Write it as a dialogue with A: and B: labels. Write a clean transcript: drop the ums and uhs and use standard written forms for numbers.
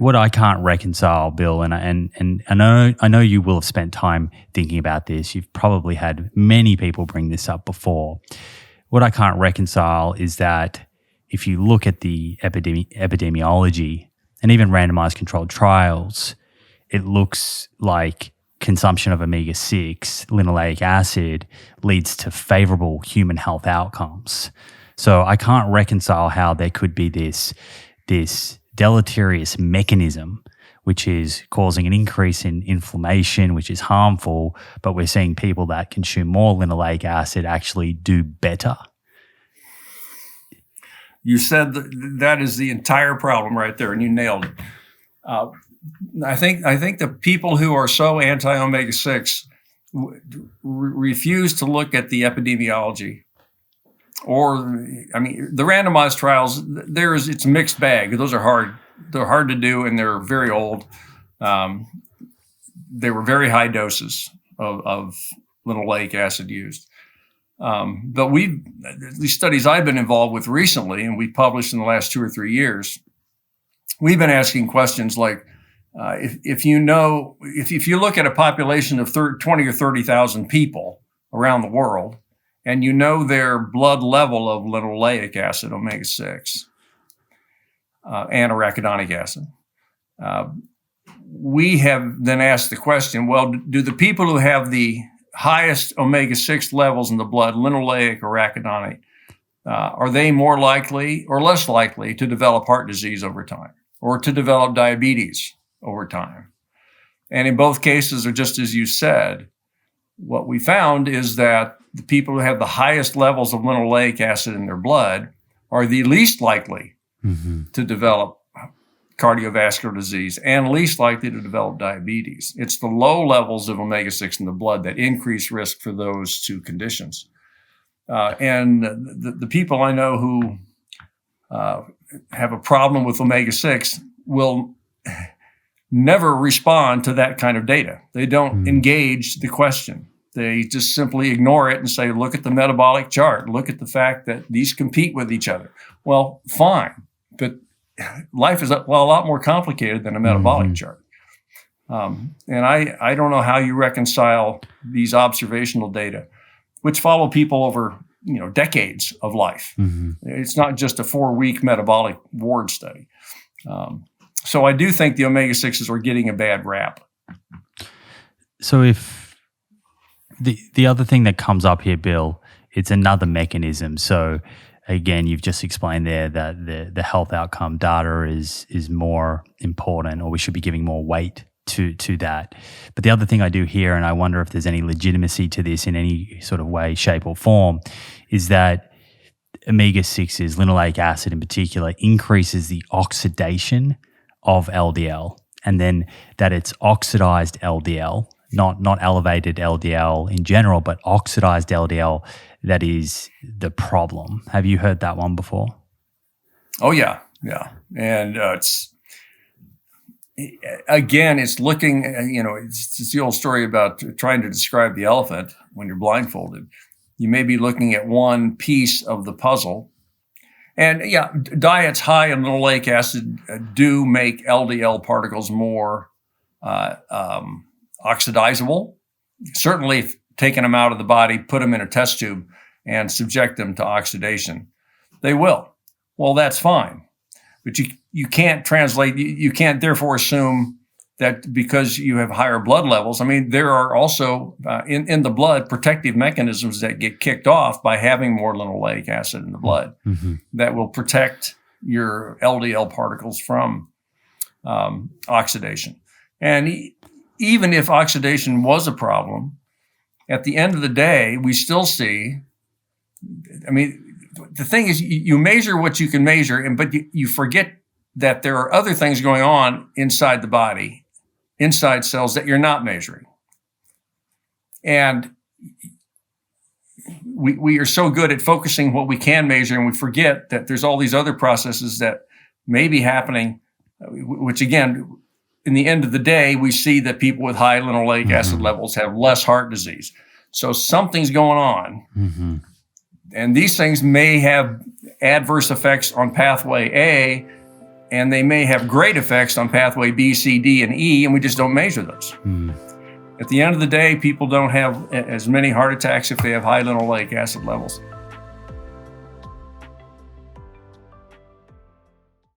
A: what I can't reconcile, Bill, and I know you will have spent time thinking about this. You've probably had many people bring this up before. What I can't reconcile is that if you look at the epidemiology and even randomized controlled trials, it looks like consumption of omega-6 linoleic acid leads to favorable human health outcomes. So I can't reconcile how there could be this deleterious mechanism which is causing an increase in inflammation, which is harmful, but we're seeing people that consume more linoleic acid actually do better.
B: You said that is the entire problem right there, and you nailed it. I think the people who are so anti-omega-6 refuse to look at the epidemiology. The randomized trials, it's a mixed bag. Those are hard. They're hard to do, and they're very old. They were very high doses of linoleic acid used. But these studies I've been involved with recently, and we published in the last 2 or 3 years, we've been asking questions like, if you look at a population of 20 or 30,000 people around the world, and you know their blood level of linoleic acid, omega-6, and arachidonic acid, we have then asked the question, well, do the people who have the highest omega-6 levels in the blood, linoleic or arachidonic, are they more likely or less likely to develop heart disease over time or to develop diabetes over time? And in both cases, or just as you said, what we found is that the people who have the highest levels of linoleic acid in their blood are the least likely to develop cardiovascular disease and least likely to develop diabetes. It's the low levels of omega-6 in the blood that increase risk for those two conditions. And the people I know who have a problem with omega-6 will never respond to that kind of data. They don't engage the question. They just simply ignore it and say, look at the metabolic chart. Look at the fact that these compete with each other. Well, fine, but life is a lot more complicated than a metabolic chart. And I don't know how you reconcile these observational data, which follow people over decades of life. It's not just a 4-week metabolic ward study. So I do think the omega-6s are getting a bad rap.
A: So if the other thing that comes up here, Bill, it's another mechanism. So again, you've just explained there that the health outcome data is more important, or we should be giving more weight to that. But the other thing I do hear, and I wonder if there's any legitimacy to this in any sort of way, shape, or form, is that omega-6s, linoleic acid in particular, increases the oxidation of LDL, and then that it's oxidized LDL, not elevated LDL in general, but oxidized LDL that is the problem. Have you heard that one before?
B: Oh, yeah. And it's looking, it's the old story about trying to describe the elephant when you're blindfolded. You may be looking at one piece of the puzzle. And diets high in linoleic acid do make LDL particles more oxidizable. Certainly, if taking them out of the body, put them in a test tube and subject them to oxidation, they will. Well, that's fine. But you can't translate, you can't therefore assume that because you have higher blood levels. There are also in the blood protective mechanisms that get kicked off by having more linoleic acid in the blood that will protect your LDL particles from oxidation. And even if oxidation was a problem, at the end of the day, we still see, the thing is, you measure what you can measure, but you forget that there are other things going on inside the body, inside cells that you're not measuring. And we are so good at focusing what we can measure, and we forget that there's all these other processes that may be happening, which again, in the end of the day, we see that people with high linoleic acid levels have less heart disease. So something's going on. And these things may have adverse effects on pathway A and they may have great effects on pathway B, C, D, and E, and we just don't measure those. At the end of the day, people don't have as many heart attacks if they have high linoleic acid levels.